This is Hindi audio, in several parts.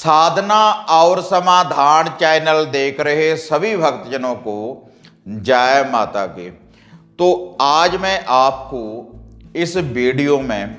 साधना और समाधान चैनल देख रहे सभी भक्तजनों को जय माता की। तो आज मैं आपको इस वीडियो में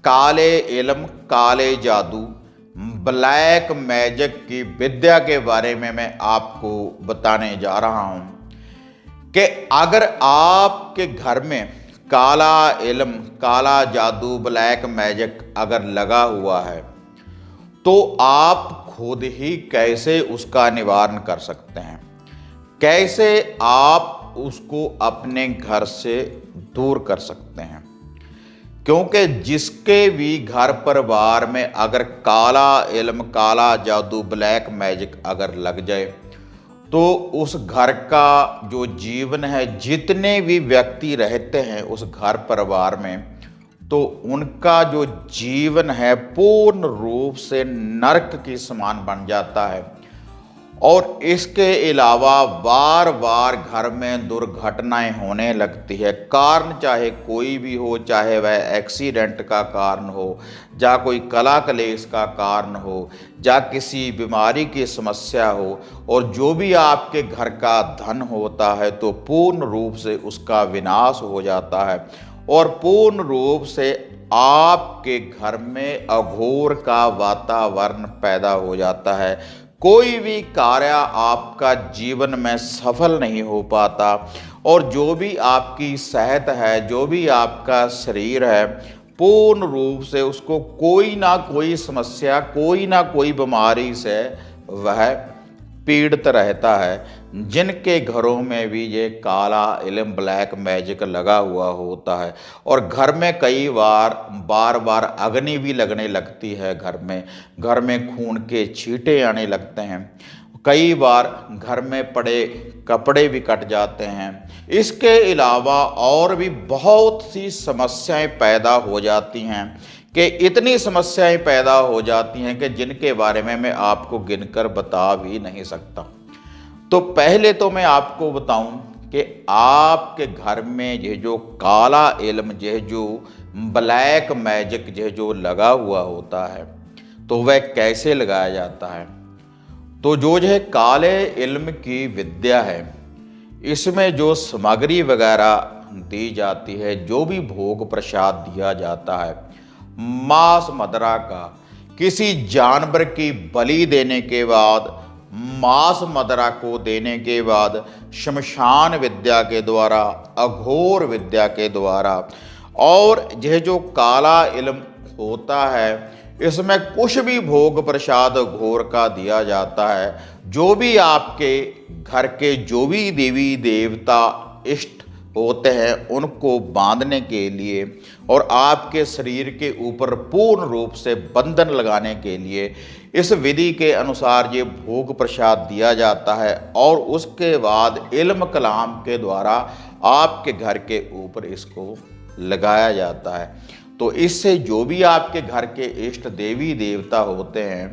काले इल्म, काले जादू, ब्लैक मैजिक की विद्या के बारे में मैं आपको बताने जा रहा हूं कि अगर आपके घर में काला इल्म, काला जादू, ब्लैक मैजिक अगर लगा हुआ है तो आप खुद ही कैसे उसका निवारण कर सकते हैं, कैसे आप उसको अपने घर से दूर कर सकते हैं। क्योंकि जिसके भी घर परिवार में अगर काला इल्म, काला जादू, ब्लैक मैजिक अगर लग जाए तो उस घर का जो जीवन है, जितने भी व्यक्ति रहते हैं उस घर परिवार में, तो उनका जो जीवन है पूर्ण रूप से नरक के समान बन जाता है। और इसके अलावा बार बार घर में दुर्घटनाएं होने लगती है। कारण चाहे कोई भी हो, चाहे वह एक्सीडेंट का कारण हो, या कोई कला कलेश का कारण हो, या किसी बीमारी की समस्या हो, और जो भी आपके घर का धन होता है तो पूर्ण रूप से उसका विनाश हो जाता है और पूर्ण रूप से आपके घर में अघोर का वातावरण पैदा हो जाता है। कोई भी कार्य आपका जीवन में सफल नहीं हो पाता और जो भी आपकी सेहत है, जो भी आपका शरीर है, पूर्ण रूप से उसको कोई ना कोई समस्या, कोई ना कोई बीमारी से वह पीड़ित रहता है। जिनके घरों में भी ये काला इल्म, ब्लैक मैजिक लगा हुआ होता है और घर में कई बार बार अग्नि भी लगने लगती है, घर में खून के छींटे आने लगते हैं, कई बार घर में पड़े कपड़े भी कट जाते हैं। इसके अलावा और भी बहुत सी समस्याएं पैदा हो जाती हैं कि इतनी समस्याएं पैदा हो जाती हैं कि जिनके बारे में मैं आपको गिनकर बता भी नहीं सकता। तो पहले तो मैं आपको बताऊं कि आपके घर में ये जो काला इल्म, ये जो ब्लैक मैजिक ये जो लगा हुआ होता है तो वह कैसे लगाया जाता है। तो जो है काले इल्म की विद्या है, इसमें जो सामग्री वगैरह दी जाती है, जो भी भोग प्रसाद दिया जाता है, मांस मदिरा का, किसी जानवर की बलि देने के बाद, मांस मदिरा को देने के बाद, शमशान विद्या के द्वारा, अघोर विद्या के द्वारा, और यह जो काला इल्म होता है इसमें कुछ भी भोग प्रसाद घोर का दिया जाता है। जो भी आपके घर के जो भी देवी देवता इष्ट होते हैं उनको बांधने के लिए और आपके शरीर के ऊपर पूर्ण रूप से बंधन लगाने के लिए इस विधि के अनुसार ये भोग प्रसाद दिया जाता है और उसके बाद इल्म कलाम के द्वारा आपके घर के ऊपर इसको लगाया जाता है। तो इससे जो भी आपके घर के इष्ट देवी देवता होते हैं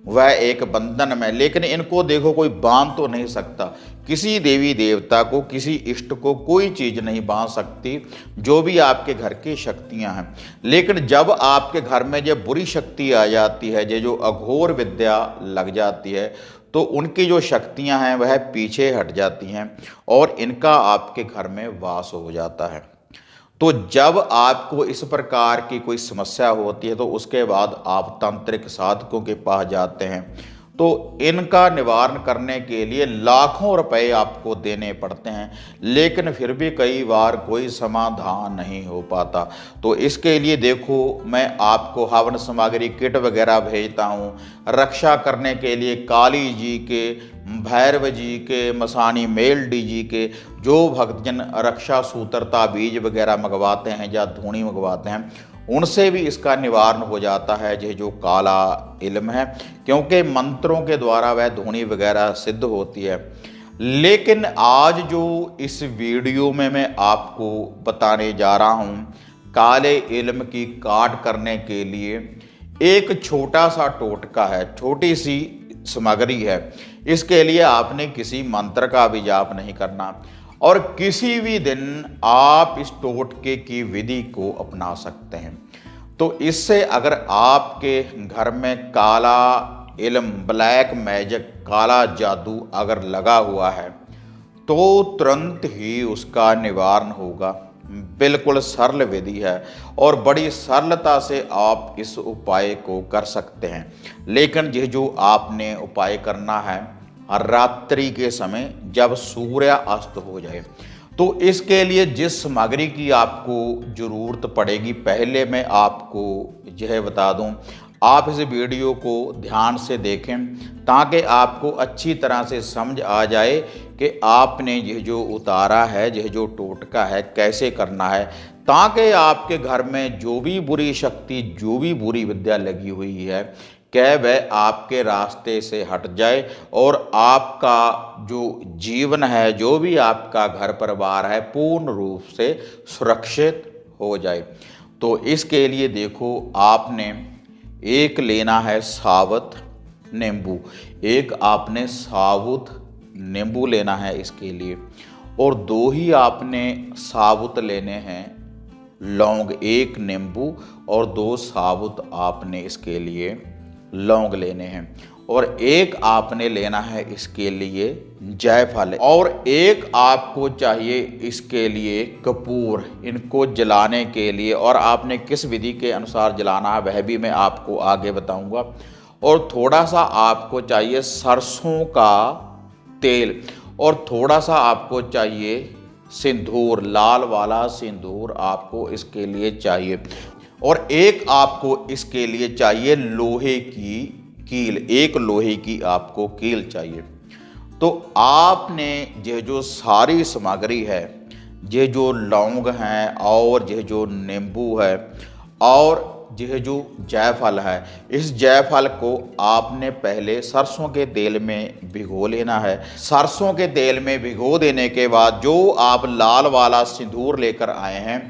वह एक बंधन में, लेकिन इनको देखो कोई बांध तो नहीं सकता, किसी देवी देवता को, किसी इष्ट को कोई चीज़ नहीं बांध सकती, जो भी आपके घर की शक्तियां हैं। लेकिन जब आपके घर में ये बुरी शक्ति आ जाती है, ये जो अघोर विद्या लग जाती है, तो उनकी जो शक्तियां हैं वह पीछे हट जाती हैं और इनका आपके घर में वास हो जाता है। तो जब आपको इस प्रकार की कोई समस्या होती है तो उसके बाद आप तांत्रिक साधकों के पास जाते हैं, तो इनका निवारण करने के लिए लाखों रुपए आपको देने पड़ते हैं, लेकिन फिर भी कई बार कोई समाधान नहीं हो पाता। तो इसके लिए देखो मैं आपको हवन सामग्री किट वगैरह भेजता हूँ। रक्षा करने के लिए काली जी के, भैरव जी के, मसानी मेलडी जी के जो भक्तजन रक्षा सूत्र ताबीज वगैरह मंगवाते हैं या धूनी मंगवाते हैं, उनसे भी इसका निवारण हो जाता है ये जो काला इल्म है, क्योंकि मंत्रों के द्वारा वह धूनी वगैरह सिद्ध होती है। लेकिन आज जो इस वीडियो में मैं आपको बताने जा रहा हूँ, काले इल्म की काट करने के लिए एक छोटा सा टोटका है, छोटी सी सामग्री है। इसके लिए आपने किसी मंत्र का भी जाप नहीं करना और किसी भी दिन आप इस टोटके की विधि को अपना सकते हैं। तो इससे अगर आपके घर में काला इल्म, ब्लैक मैजिक, काला जादू अगर लगा हुआ है तो तुरंत ही उसका निवारण होगा। बिल्कुल सरल विधि है और बड़ी सरलता से आप इस उपाय को कर सकते हैं। लेकिन ये जो आपने उपाय करना है रात्रि के समय जब सूर्य अस्त हो जाए। तो इसके लिए जिस सामग्री की आपको ज़रूरत पड़ेगी पहले मैं आपको यह बता दूं। आप इस वीडियो को ध्यान से देखें ताकि आपको अच्छी तरह से समझ आ जाए कि आपने यह जो उतारा है, यह जो टोटका है कैसे करना है, ताकि आपके घर में जो भी बुरी शक्ति, जो भी बुरी विद्या लगी हुई है क्या वह आपके रास्ते से हट जाए और आपका जो जीवन है, जो भी आपका घर परिवार है, पूर्ण रूप से सुरक्षित हो जाए। तो इसके लिए देखो, आपने एक लेना है साबुत नींबू, एक आपने साबुत नींबू लेना है इसके लिए, और दो ही आपने साबुत लेने हैं लौंग, एक नींबू और दो साबुत आपने इसके लिए लौंग लेने हैं, और एक आपने लेना है इसके लिए जायफल, और एक आपको चाहिए इसके लिए कपूर, इनको जलाने के लिए। और आपने किस विधि के अनुसार जलाना है वह भी मैं आपको आगे बताऊंगा। और थोड़ा सा आपको चाहिए सरसों का तेल, और थोड़ा सा आपको चाहिए सिंदूर, लाल वाला सिंदूर आपको इसके लिए चाहिए, और एक आपको इसके लिए चाहिए लोहे की कील, एक लोहे की आपको कील चाहिए। तो आपने ये जो सारी सामग्री है, ये जो लौंग हैं और ये जो नींबू है और यह जो जायफल है, इस जायफल को आपने पहले सरसों के तेल में भिगो लेना है। सरसों के तेल में भिगो देने के बाद जो आप लाल वाला सिंदूर लेकर आए हैं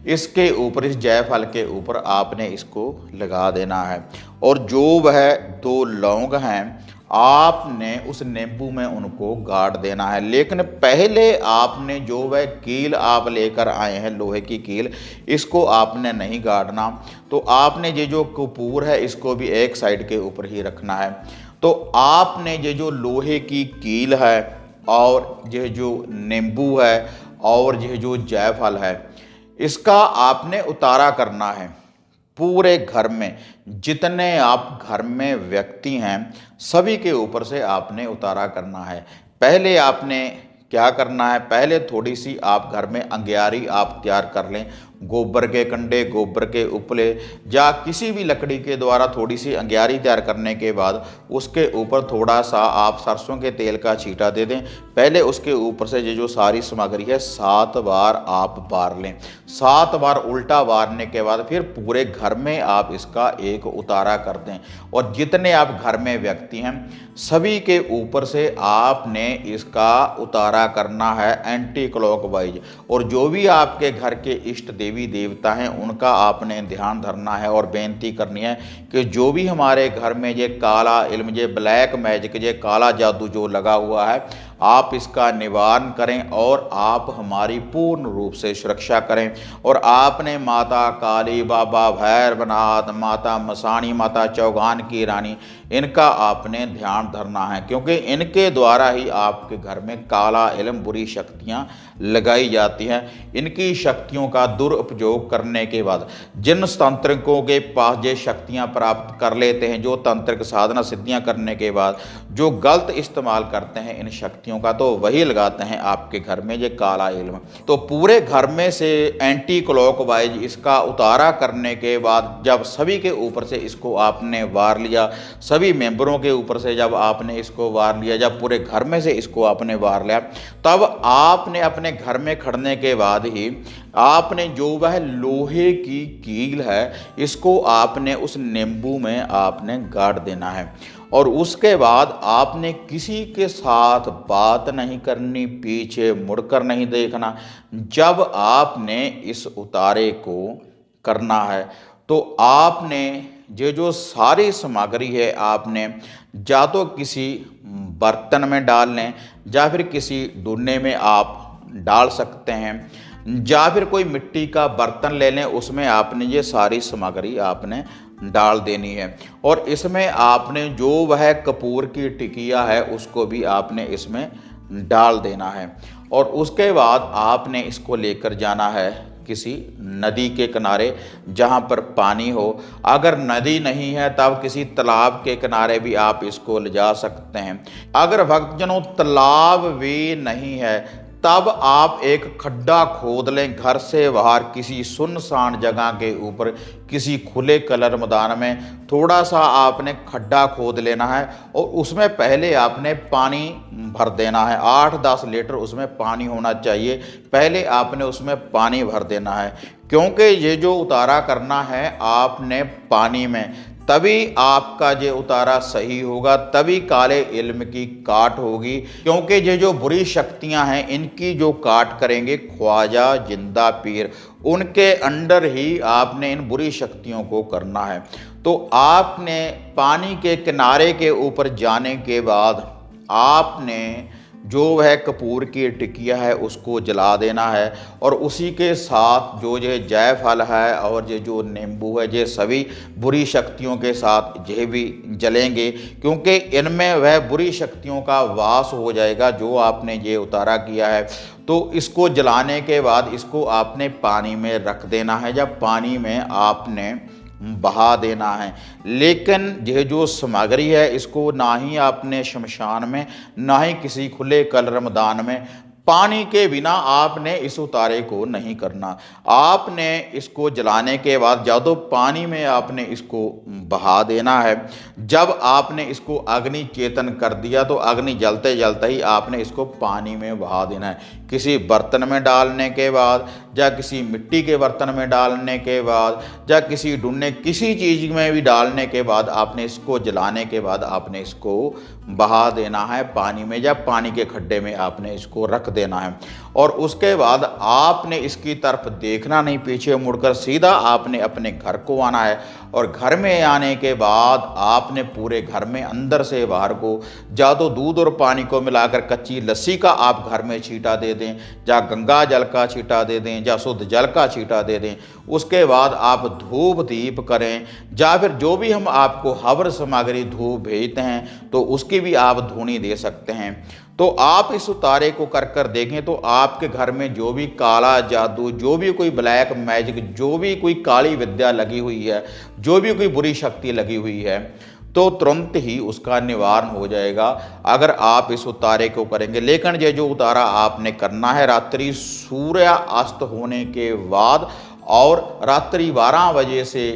इसके ऊपर, इस जायफल के ऊपर आपने इसको लगा देना है, और जो वह दो लौंग हैं आपने उस नींबू में उनको गाड़ देना है। लेकिन पहले आपने जो वह कील आप लेकर आए हैं, लोहे की कील, इसको आपने नहीं गाड़ना। तो आपने ये जो कपूर है इसको भी एक साइड के ऊपर ही रखना है। तो आपने ये जो लोहे की कील है और ये जो नींबू है और ये जो जायफल है, इसका आपने उतारा करना है पूरे घर में। जितने आप घर में व्यक्ति हैं सभी के ऊपर से आपने उतारा करना है। पहले आपने क्या करना है, पहले थोड़ी सी आप घर में अंगियारी आप तैयार कर लें, गोबर के कंडे, गोबर के उपले या किसी भी लकड़ी के द्वारा थोड़ी सी अंगियारी तैयार करने के बाद उसके ऊपर थोड़ा सा आप सरसों के तेल का छींटा दे दें। पहले उसके ऊपर से ये जो सारी सामग्री है 7 बार आप बार लें। 7 बार उल्टा बारने के बाद फिर पूरे घर में आप इसका एक उतारा कर दें, और जितने आप घर में व्यक्ति हैं सभी के ऊपर से आपने इसका उतारा करना है एंटी क्लॉकवाइज। और जो भी आपके घर के इष्ट देवी देवता हैं उनका आपने ध्यान धरना है और बेनती करनी है कि जो भी हमारे घर में ये काला इल्म, ये ब्लैक मैजिक, ये काला जादू जो लगा हुआ है, आप इसका निवारण करें और आप हमारी पूर्ण रूप से सुरक्षा करें। और आपने माता काली, बाबा भैरवनाथ, माता मसाणी, माता चौगान की रानी, इनका आपने ध्यान धरना है, क्योंकि इनके द्वारा ही आपके घर में काला इल्म, बुरी शक्तियां लगाई जाती हैं। इनकी शक्तियों का दुरुपयोग करने के बाद जिन तंत्रिकों के पास ये शक्तियां प्राप्त कर लेते हैं, जो तंत्रिक साधना सिद्धियां करने के बाद जो गलत इस्तेमाल करते हैं इन शक्तियों का, तो वही लगाते हैं आपके घर में ये काला इल्म। तो पूरे घर में से एंटी क्लॉकवाइज इसका उतारा करने के बाद जब सभी के ऊपर से इसको आपने वार लिया, सभी मेंबरों के ऊपर से जब आपने इसको वार लिया, जब पूरे घर में से इसको आपने वार लिया, तब आपने अपने घर में खड़ने के बाद ही आपने जो वह लोहे की कील है इसको आपने उस नींबू में आपने गाड़ देना है। और उसके बाद आपने किसी के साथ बात नहीं करनी, पीछे मुड़कर नहीं देखना। जब आपने इस उतारे को करना है तो आपने ये जो सारी सामग्री है आपने या तो किसी बर्तन में डाल लें या फिर किसी डुन्ने में आप डाल सकते हैं, या फिर कोई मिट्टी का बर्तन ले लें, उसमें आपने ये सारी सामग्री आपने डाल देनी है। और इसमें आपने जो वह कपूर की टिकिया है उसको भी आपने इसमें डाल देना है। और उसके बाद आपने इसको लेकर जाना है किसी नदी के किनारे जहाँ पर पानी हो। अगर नदी नहीं है तब किसी तालाब के किनारे भी आप इसको ले जा सकते हैं। अगर भक्तजनों तालाब भी नहीं है तब आप एक खड्डा खोद लें घर से बाहर किसी सुनसान जगह के ऊपर, किसी खुले कलर मैदान में थोड़ा सा आपने खड्डा खोद लेना है और उसमें पहले आपने पानी भर देना है। 8-10 लीटर उसमें पानी होना चाहिए। पहले आपने उसमें पानी भर देना है, क्योंकि ये जो उतारा करना है आपने पानी में, तभी आपका ये उतारा सही होगा, तभी काले इल्म की काट होगी। क्योंकि ये जो बुरी शक्तियां हैं इनकी जो काट करेंगे ख्वाजा जिंदा पीर, उनके अंडर ही आपने इन बुरी शक्तियों को करना है। तो आपने पानी के किनारे के ऊपर जाने के बाद आपने जो वह कपूर की टिकिया है उसको जला देना है। और उसी के साथ जो ये जायफल है और ये जो नींबू है, ये सभी बुरी शक्तियों के साथ ये भी जलेंगे, क्योंकि इनमें वह बुरी शक्तियों का वास हो जाएगा जो आपने ये उतारा किया है। तो इसको जलाने के बाद इसको आपने पानी में रख देना है या पानी में आपने बहा देना है। लेकिन यह जो सामग्री है इसको ना ही आपने शमशान में, ना ही किसी खुले कलर मैदान में, पानी के बिना आपने इस उतारे को नहीं करना। आपने इसको जलाने के बाद या तो पानी में आपने इसको बहा देना है। जब आपने इसको अग्नि चेतन कर दिया तो अग्नि जलते जलते ही आपने इसको पानी में बहा देना है। किसी बर्तन में डालने के बाद या किसी मिट्टी के बर्तन में डालने के बाद या किसी डुन्ने किसी चीज़ में भी डालने के बाद आपने इसको जलाने के बाद आपने इसको बहा देना है पानी में, या पानी के खड्डे में आपने इसको रख देना है। और उसके बाद आपने इसकी तरफ देखना नहीं, पीछे मुड़कर सीधा आपने अपने घर को आना है। और घर में आने के बाद आपने पूरे घर में अंदर से बाहर को या तो दूध और पानी को मिलाकर कच्ची लस्सी का आप घर में छींटा दे दें, या गंगा जल का छींटा दे दें, या शुद्ध जल का छींटा दे दें। उसके बाद आप धूप दीप करें, या फिर जो भी हम आपको हवन सामग्री धूप भेजते हैं तो उसकी भी आप धूनी दे सकते हैं। तो आप इस उतारे को कर देखें तो आपके घर में जो भी काला जादू, जो भी कोई ब्लैक मैजिक, जो भी कोई काली विद्या लगी हुई है, जो भी कोई बुरी शक्ति लगी हुई है, तो तुरंत ही उसका निवारण हो जाएगा अगर आप इस उतारे को करेंगे। लेकिन ये जो उतारा आपने करना है रात्रि सूर्य अस्त होने के बाद और रात्रि 12 बजे से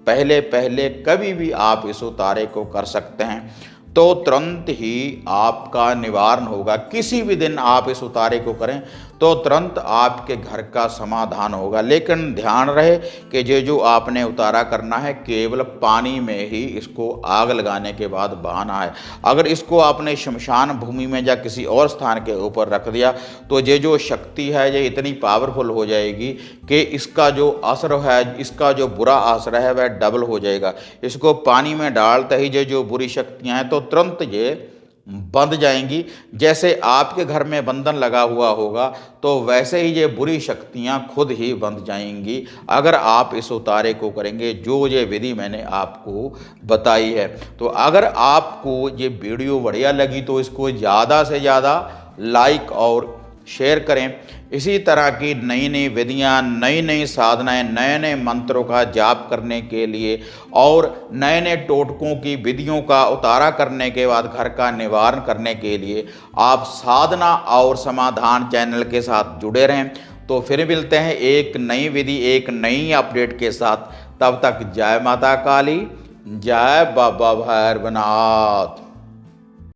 पहले पहले कभी भी आप इस उतारे को कर सकते हैं, तो तुरंत ही आपका निवारण होगा। किसी भी दिन आप इस उतारे को करें तो तुरंत आपके घर का समाधान होगा। लेकिन ध्यान रहे कि ये जो आपने उतारा करना है केवल पानी में ही इसको आग लगाने के बाद बहाना है। अगर इसको आपने शमशान भूमि में या किसी और स्थान के ऊपर रख दिया तो ये जो शक्ति है ये इतनी पावरफुल हो जाएगी कि इसका जो असर है, इसका जो बुरा असर है वह डबल हो जाएगा। इसको पानी में डालते ही ये जो बुरी शक्तियाँ हैं तो तुरंत ये बंध जाएंगी। जैसे आपके घर में बंधन लगा हुआ होगा तो वैसे ही ये बुरी शक्तियां खुद ही बंध जाएंगी अगर आप इस उतारे को करेंगे जो ये विधि मैंने आपको बताई है। तो अगर आपको ये वीडियो बढ़िया लगी तो इसको ज़्यादा से ज़्यादा लाइक और शेयर करें। इसी तरह की नई नई विधियाँ, नई नई साधनाएं, नए नए मंत्रों का जाप करने के लिए और नए नए टोटकों की विधियों का उतारा करने के बाद घर का निवारण करने के लिए आप साधना और समाधान चैनल के साथ जुड़े रहें। तो फिर मिलते हैं एक नई विधि, एक नई अपडेट के साथ। तब तक जय माता काली, जय बाबा भैरवनाथ।